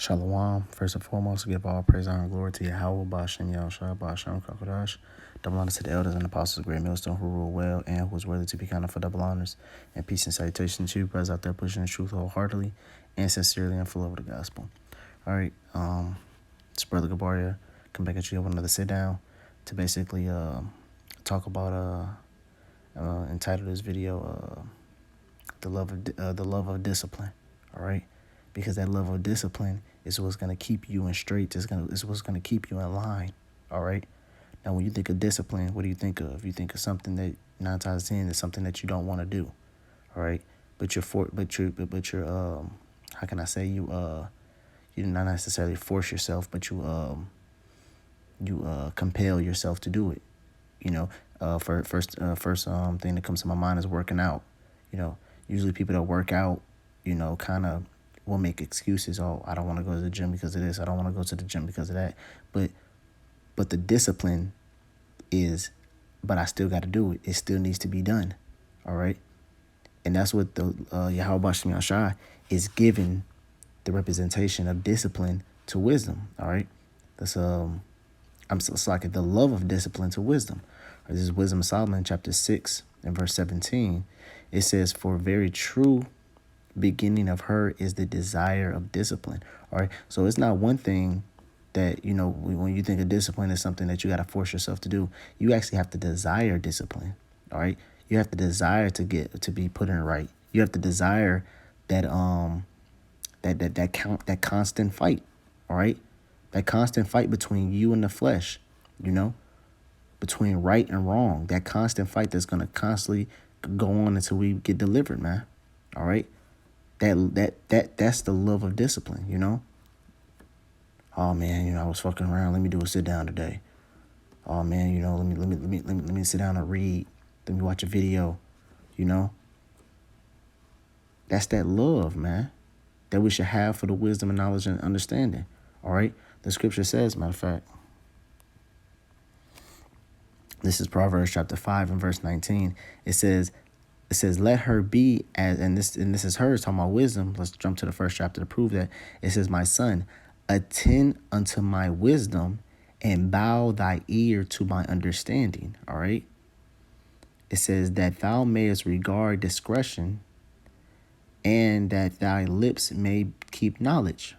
Shalom. First and foremost, give all praise, honor, and glory to Yahweh, Bashem, Yahushua, Bashem, Kakadash. Double honors to the elders and apostles of Great Millstone who rule well and who is worthy to be counted for double honors. And peace and salutation to you, brothers out there pushing the truth wholeheartedly and sincerely and full of the gospel. All right, it's Brother Gabaria. Come back at you with another sit down to basically talk about entitled this video the love of discipline. All right, because that love of discipline is what's gonna keep you in straight. Is what's gonna keep you in line. All right. Now, when you think of discipline, what do you think of? You think of something that 9 times 10 is something that you don't want to do. All right. But you're how can I say you do not necessarily force yourself, but you compel yourself to do it. You know, first thing that comes to my mind is working out. You know, usually people that work out, you know, kind of will make excuses. Oh, I don't want to go to the gym because of this. I don't want to go to the gym because of that. But the discipline is, but I still got to do it. It still needs to be done. All right. And that's what the Yahweh Bashem Yashai is giving the representation of discipline to wisdom. All right. That's it's like the love of discipline to wisdom. This is Wisdom of Solomon, chapter 6 and verse 17. It says, "For very true beginning of her is the desire of discipline." All right. So it's not one thing that, you know, when you think of discipline is something that you got to force yourself to do. You actually have to desire discipline. All right. You have to desire to be put in right. You have to desire that that constant fight. All right. That constant fight between you and the flesh, you know, between right and wrong. That constant fight that's going to constantly go on until we get delivered, man. All right. That's the love of discipline, you know. Oh man, you know, I was fucking around. Let me do a sit down today. Oh man, you know, let me sit down and read. Let me watch a video. You know, that's that love, man, that we should have for the wisdom and knowledge and understanding. All right, the scripture says, matter of fact, this is Proverbs chapter 5 and verse 19. It says, let her be as, and this is hers talking about wisdom. Let's jump to the first chapter to prove that. It says, "My son, attend unto my wisdom and bow thy ear to my understanding." All right. It says that thou mayest regard discretion and that thy lips may keep knowledge.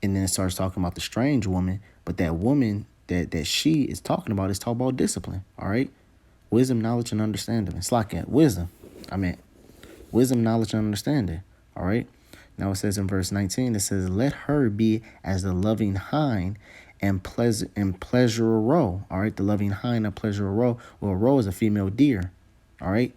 And then it starts talking about the strange woman, but that woman that she is talking about is talking about discipline. All right. Wisdom, knowledge, and understanding. It's like wisdom. Wisdom, knowledge, and understanding. All right. Now it says in verse 19, it says, "Let her be as the loving hind and pleasure a roe." All right. The loving hind and pleasure a roe. Well, a roe is a female deer. All right.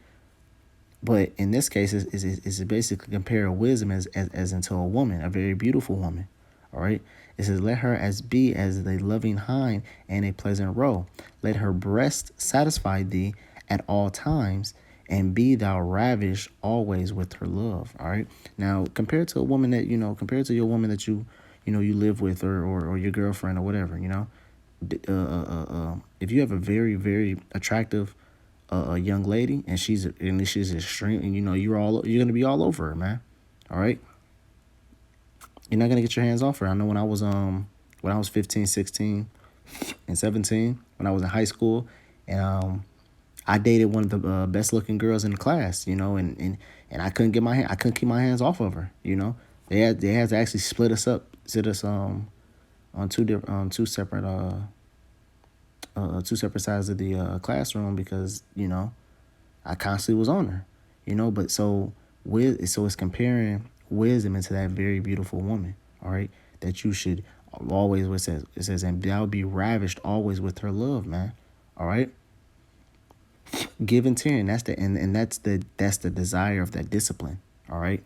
But in this case, is basically compare wisdom as into a woman, a very beautiful woman. All right. It says, "Let her be as the loving hind and a pleasant roe. Let her breast satisfy thee at all times, and be thou ravished always with her love." All right. Now, compared to a woman that, you know, compared to your woman that you live with, or your girlfriend or whatever, you know, if you have a very, very attractive a young lady and she's extreme, and you know you're gonna be all over her, man. All right. You're not gonna get your hands off her. I know when I was 15, 16, and 17, when I was in high school, and I dated one of the best looking girls in the class, you know, and I couldn't keep my hands off of her, you know. They had to actually split us on two separate sides of the classroom because, you know, I constantly was on her, you know. But so it's comparing wisdom into that very beautiful woman. All right, that you should always, it says, "And thou be ravished always with her love," man. All right. Give and tearing. That's the desire of that discipline. All right.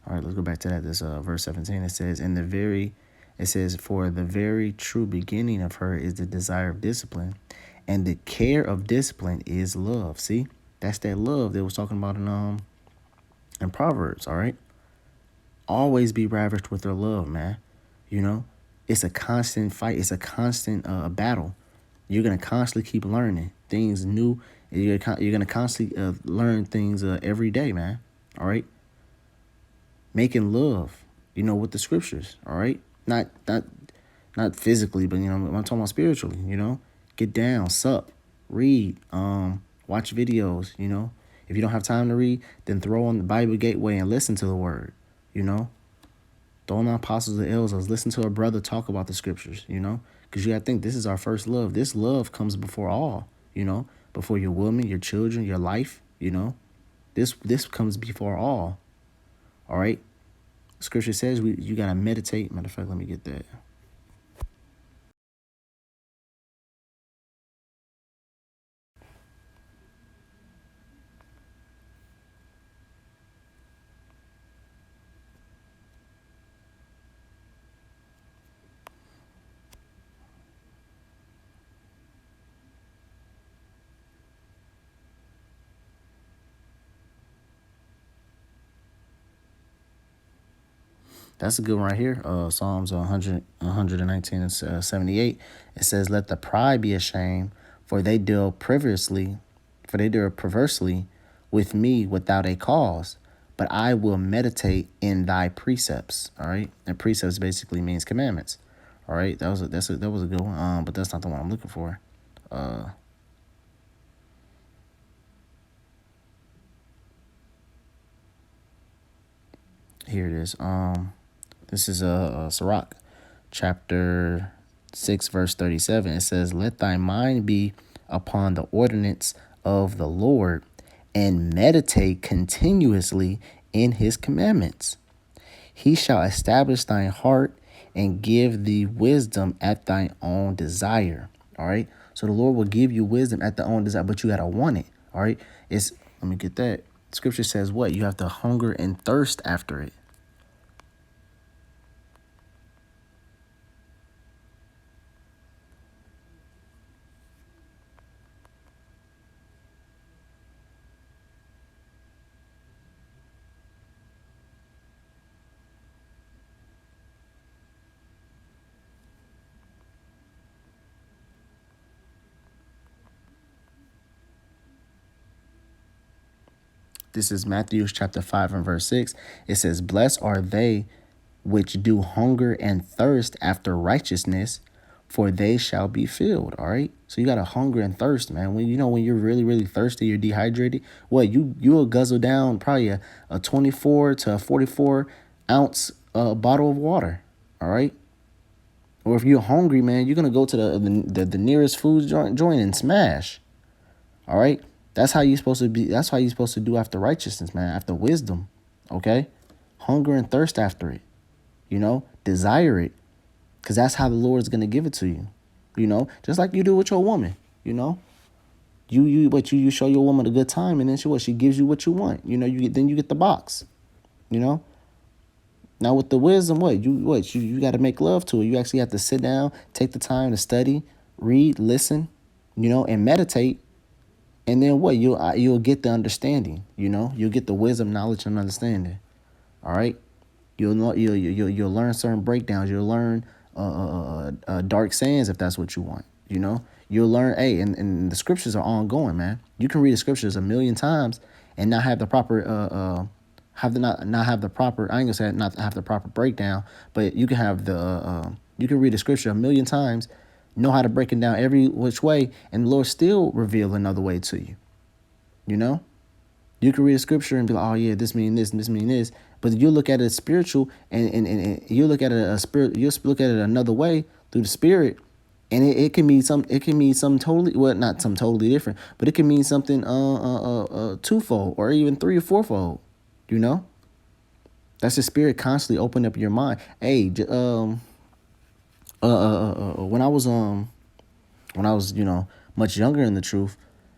All right. Let's go back to that. This verse 17. It says, "For the very true beginning of her is the desire of discipline, and the care of discipline is love." See, that's that love that was talking about in Proverbs. All right. Always be ravished with her love, man. You know, it's a constant fight. It's a constant battle. You're gonna constantly keep learning things new. You're gonna constantly learn things every day, man. All right. making love, with the scriptures. All right, not physically, but I'm talking about spiritually. Get down, sup, read, watch videos. If you don't have time to read, then throw on the Bible Gateway and listen to the word. You know, throw on the Apostles of Elders. Listen to a brother talk about the scriptures. Because you got to think this is our first love. This love comes before all. Before your woman, your children, your life. This comes before all. All right. Scripture says you gotta meditate. Matter of fact, let me get that. That's a good one right here. Psalms 119 and 78. It says, "Let the pride be ashamed, for they deal perversely with me without a cause. But I will meditate in thy precepts." All right, and precepts basically means commandments. All right, that was a good one. But that's not the one I'm looking for. Here it is. This is Sirach, chapter 6, verse 37. It says, "Let thy mind be upon the ordinance of the Lord, and meditate continuously in his commandments. He shall establish thine heart and give thee wisdom at thine own desire." All right. So the Lord will give you wisdom at the own desire, but you gotta want it. All right. Let me get that. Scripture says what? You have to hunger and thirst after it. This is Matthew chapter 5 and verse 6. It says, "Blessed are they which do hunger and thirst after righteousness, for they shall be filled." All right. So you got to hunger and thirst, man. When you're really, really thirsty, you're dehydrated. What you'll guzzle down probably a 24 to a 44 ounce bottle of water. All right. Or if you're hungry, man, you're gonna go to the nearest food joint and smash. All right. That's how you're supposed to be. That's how you're supposed to do after righteousness, man. After wisdom. Okay. Hunger and thirst after it. Desire it. Because that's how the Lord's going to give it to you. Just like you do with your woman. You show your woman a good time, and then she gives you what you want. You get the box. Now with the wisdom, you got to make love to her. You actually have to sit down, take the time to study, read, listen, and meditate. And then you'll get the understanding. You'll get the wisdom, knowledge, and understanding. All right. You'll learn certain breakdowns. You'll learn dark sayings if that's what you want. You'll learn. Hey, and the scriptures are ongoing, man. You can read the scriptures a million times and not have the proper not have the proper. I ain't gonna say not have the proper breakdown, but you can have you can read the scripture a million times, know how to break it down every which way, and the Lord still reveal another way to you. You can read a scripture and be like, "Oh yeah, this mean this and this mean this," but you look at it spiritual, and you look at it you look at it another way through the spirit, and it can mean something totally, well, not something totally different, but it can mean something twofold or even three or fourfold. That's the spirit constantly opening up your mind. Hey, when I was much younger in the truth,